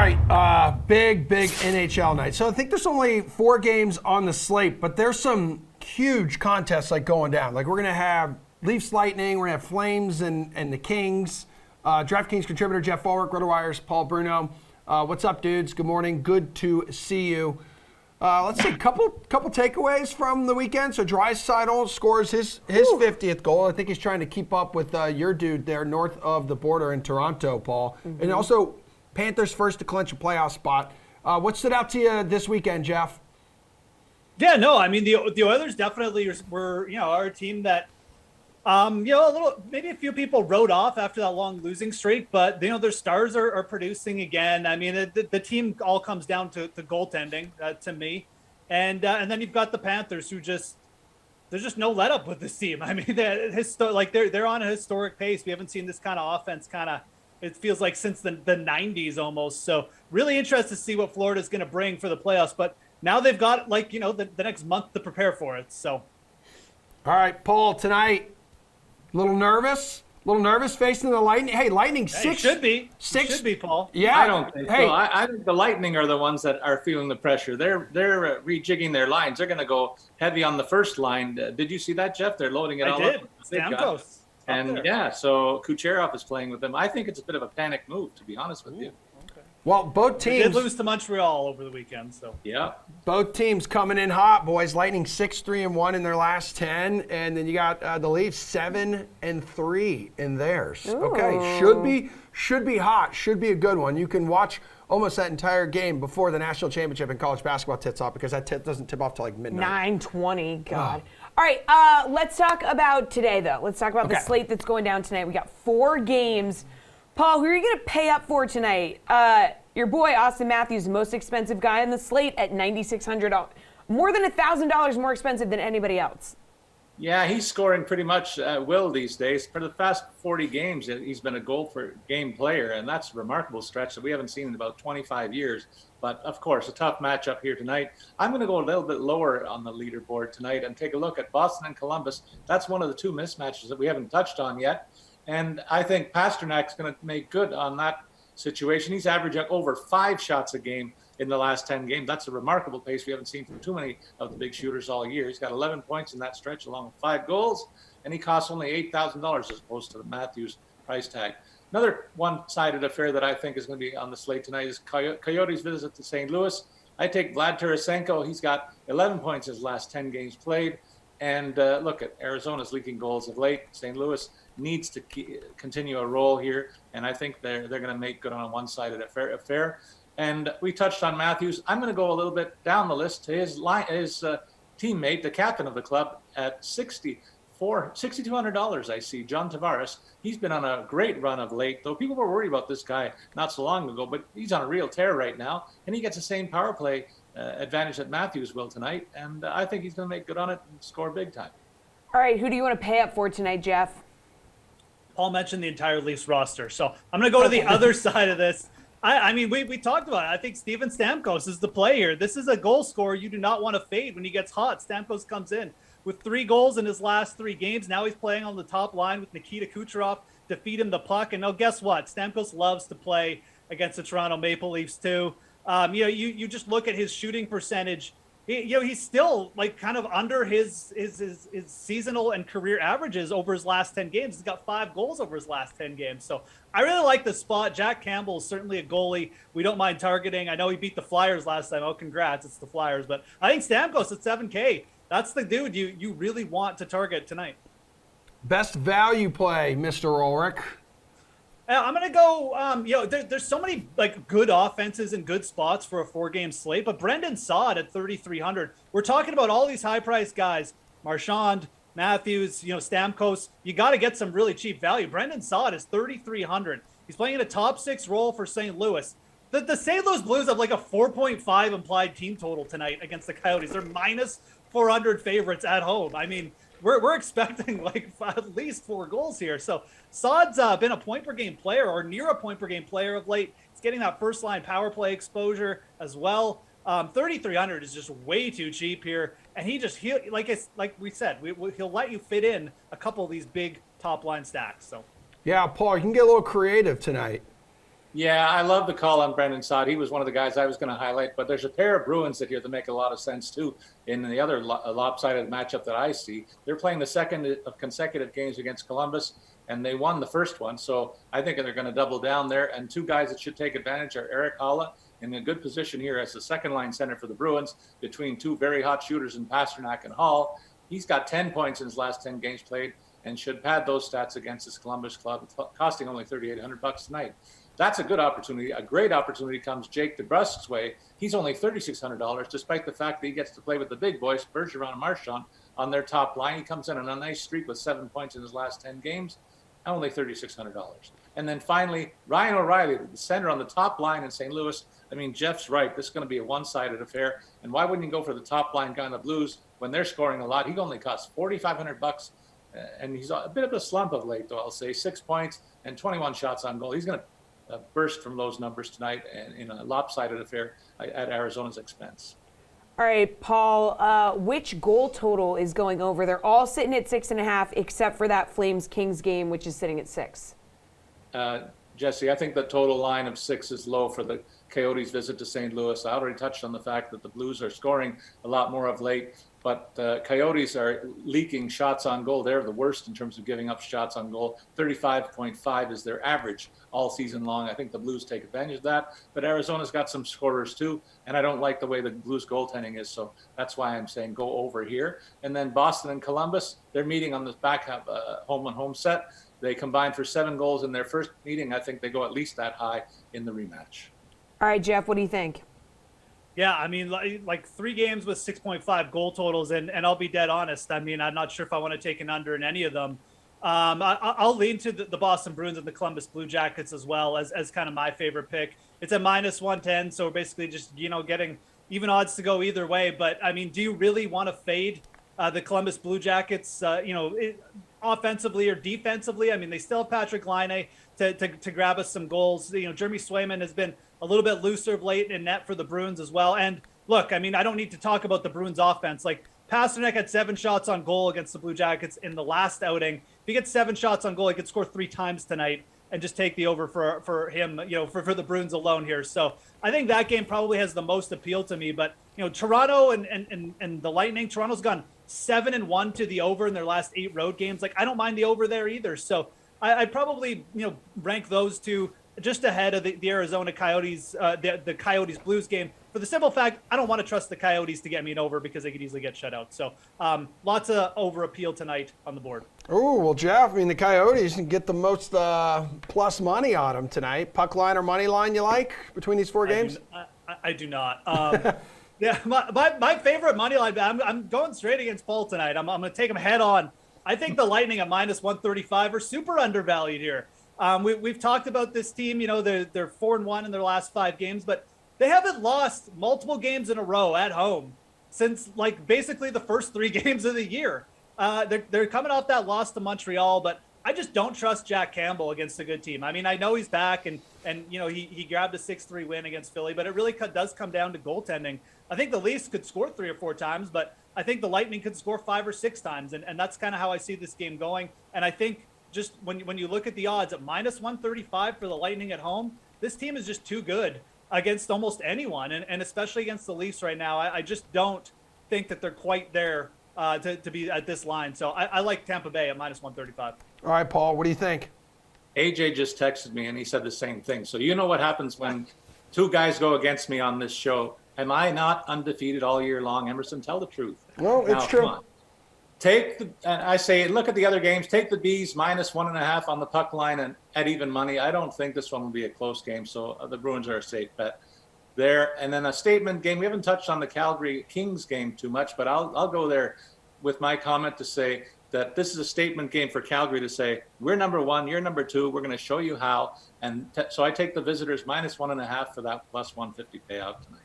right, big NHL night. So I think there's only 4 games on the slate, but there's some huge contests like going down. Like we're gonna have Leafs Lightning, we're gonna have Flames and the Kings. DraftKings contributor Geoff, RotoWire's Paul Bruno. What's up, dudes? Good morning. Good to see you. Let's see, couple takeaways from the weekend. So Draisaitl scores his 50th goal. I think he's trying to keep up with your dude there north of the border in Toronto, Paul. Mm-hmm. And also Panthers first to clinch a playoff spot. What stood out to you this weekend, Geoff? Yeah, no, I mean the Oilers definitely are a team that maybe a few people wrote off after that long losing streak, but their stars are producing again. I mean the team all comes down to goaltending to me, and then you've got the Panthers who there's just no let up with this team. I mean they're on a historic pace. We haven't seen this kind of offense it feels like since the 90s almost. So really interested to see what Florida's going to bring for the playoffs, but now they've got the next month to prepare for it. So, all right, Paul, tonight, little nervous facing the Lightning. Hey, Lightning six. Should be, Paul. Yeah, I don't think so. I think the Lightning are the ones that are feeling the pressure. They're rejigging their lines. They're going to go heavy on the first line. Did you see that, Jeff? They're loading it all up. Stamkos. And so Kucherov is playing with them. I think it's a bit of a panic move, to be honest with you. Okay. Well, both teams did lose to Montreal over the weekend, so yeah. Both teams coming in hot, boys. Lightning 6-3-1 in their last 10, and then you got the Leafs 7-3 in theirs. Ooh. Okay, should be hot. Should be a good one. You can watch almost that entire game before the national championship in college basketball tips off, because that tip doesn't tip off till like midnight. 9:20. God. All right, let's talk about today, though. Let's talk about the slate that's going down tonight. We got 4 games. Paul, who are you going to pay up for tonight? Your boy, Austin Matthews, the most expensive guy on the slate at $9,600. More than $1,000 more expensive than anybody else. Yeah, he's scoring pretty much at will these days. For the past 40 games, he's been a goal-per-game player, and that's a remarkable stretch that we haven't seen in about 25 years. But, of course, a tough matchup here tonight. I'm going to go a little bit lower on the leaderboard tonight and take a look at Boston and Columbus. That's one of the 2 mismatches that we haven't touched on yet. And I think Pasternak's going to make good on that situation. He's averaging over 5 shots a game in the last 10 games. That's a remarkable pace we haven't seen from too many of the big shooters all year. He's got 11 points in that stretch along with 5 goals, and he costs only $8,000 as opposed to the Matthews price tag. Another one-sided affair that I think is going to be on the slate tonight is Coyotes' visit to St. Louis. I take Vlad Tarasenko. He's got 11 points his last 10 games played. And look at Arizona's leaking goals of late. St. Louis needs to continue a roll here, and I think they're going to make good on a one-sided affair. And we touched on Matthews. I'm going to go a little bit down the list to his teammate, the captain of the club, at $6,200. I see John Tavares. He's been on a great run of late, though people were worried about this guy not so long ago, but he's on a real tear right now, and he gets the same power play advantage that Matthews will tonight, and I think he's going to make good on it and score big time. All right, who do you want to pay up for tonight, Geoff? Paul mentioned the entire Leafs roster, so I'm going to go to the other side of this. I mean, we talked about it. I think Steven Stamkos is the play here. This is a goal scorer you do not want to fade when he gets hot. Stamkos comes in with 3 goals in his last 3 games. Now he's playing on the top line with Nikita Kucherov to feed him the puck. And now guess what? Stamkos loves to play against the Toronto Maple Leafs too. You just look at his shooting percentage. He's still kind of under his seasonal and career averages over his last 10 games. He's got 5 goals over his last 10 games. So I really like the spot. Jack Campbell is certainly a goalie we don't mind targeting. I know he beat the Flyers last time. Oh, congrats. It's the Flyers. But I think Stamkos at $7K, that's the dude you really want to target tonight. Best value play, Mr. Ulrich. I'm going to go, there's so many good offenses and good spots for a 4-game slate, but Brendan Saad at 3,300. We're talking about all these high-priced guys, Marchand, Matthews, Stamkos. You got to get some really cheap value. Brendan Saad is 3,300. He's playing in a top 6 role for St. Louis. The St. Louis Blues have a 4.5 implied team total tonight against the Coyotes. They're minus 400 favorites at home. I mean, we're expecting at least 4 goals here. So Saad's been a point per game player or near a point per game player of late. He's getting that first line power play exposure as well. 3,300 is just way too cheap here, and like we said, he'll let you fit in a couple of these big top line stacks. So yeah, Paul, you can get a little creative tonight. Yeah, I love the call on Brendan Saad. He was one of the guys I was going to highlight, but there's a pair of Bruins that make a lot of sense too. In the other lopsided matchup that I see, they're playing the second of consecutive games against Columbus, and they won the first one. So I think they're going to double down there. And two guys that should take advantage are Eric Haula in a good position here as the second line center for the Bruins between two very hot shooters in Pasternak and Hall. He's got 10 points in his last 10 games played and should pad those stats against his Columbus club, costing only $3,800 tonight. That's a good opportunity. A great opportunity comes Jake DeBrusk's way. He's only $3,600, despite the fact that he gets to play with the big boys, Bergeron and Marchand, on their top line. He comes in on a nice streak with 7 points in his last 10 games, only $3,600. And then finally, Ryan O'Reilly, the center on the top line in St. Louis. I mean, Jeff's right. This is going to be a one-sided affair. And why wouldn't you go for the top line guy on the Blues when they're scoring a lot? He only costs $4,500, and he's a bit of a slump of late, though, I'll say. 6 points and 21 shots on goal. He's going to burst from those numbers tonight and in a lopsided affair at Arizona's expense. All right, Paul, which goal total is going over? They're all sitting at 6.5, except for that Flames-Kings game, which is sitting at 6. Jesse, I think the total line of 6 is low for the Coyotes' visit to St. Louis. I already touched on the fact that the Blues are scoring a lot more of late, but the Coyotes are leaking shots on goal. They're the worst in terms of giving up shots on goal. 35.5 is their average all season long. I think the Blues take advantage of that, but Arizona's got some scorers too, and I don't like the way the Blues goaltending is, so that's why I'm saying go over here. And then Boston and Columbus, they're meeting on this back half home set. They combined for 7 goals in their first meeting. I think they go at least that high in the rematch. All right, Geoff, what do you think? Yeah, I mean, like 3 games with 6.5 goal totals, and I'll be dead honest. I mean, I'm not sure if I want to take an under in any of them. I'll lean to the Boston Bruins and the Columbus Blue Jackets as well as kind of my favorite pick. It's a -110, so we're basically just, getting even odds to go either way. But, I mean, do you really want to fade the Columbus Blue Jackets, offensively or defensively? I mean, they still have Patrick Laine to grab us some goals. Jeremy Swayman has been a little bit looser of late in net for the Bruins as well. And look, I mean, I don't need to talk about the Bruins offense. Like, Pasternak had 7 shots on goal against the Blue Jackets in the last outing. If he gets 7 shots on goal, he could score 3 times tonight and just take the over for him, for the Bruins alone here. So I think that game probably has the most appeal to me. But, Toronto and the Lightning, Toronto's gone 7-1 to the over in their last 8 road games. Like, I don't mind the over there either. So I'd probably, rank those two just ahead of the Arizona Coyotes, the Coyotes Blues game, for the simple fact I don't want to trust the Coyotes to get me an over because they could easily get shut out. So lots of over appeal tonight on the board. Oh, well, Geoff, I mean, the Coyotes can get the most plus money on them tonight. Puck line or money line you like between these 4 games? I do not. Yeah, my favorite money line, I'm going straight against Paul tonight. I'm going to take them head on. I think the Lightning at -135 are super undervalued here. We've talked about this team. They're 4-1 in their last 5 games, but they haven't lost multiple games in a row at home since basically the first 3 games of the year. They're coming off that loss to Montreal, but I just don't trust Jack Campbell against a good team. I mean, I know he's back and he grabbed a 6-3 win against Philly, but it really does come down to goaltending. I think the Leafs could score 3 or 4 times, but I think the Lightning could score 5 or 6 times, and that's kind of how I see this game going. And I think just when you look at the odds at -135 for the Lightning at home, this team is just too good against almost anyone, and especially against the Leafs right now. I just don't think that they're quite there to be at this line. So I like Tampa Bay at -135. All right, Paul, what do you think? AJ just texted me and he said the same thing. So you know what happens when 2 guys go against me on this show. Am I not undefeated all year long, Emerson? Tell the truth. No, it's true. Come on. I say, look at the other games. Take the Bees -1.5 on the puck line and at even money. I don't think this one will be a close game, so the Bruins are a safe bet there. And then a statement game. We haven't touched on the Calgary Kings game too much, but I'll go there with my comment to say that this is a statement game for Calgary to say, we're number 1, you're number 2, we're going to show you how. And so I take the visitors -1.5 for that +150 payout tonight.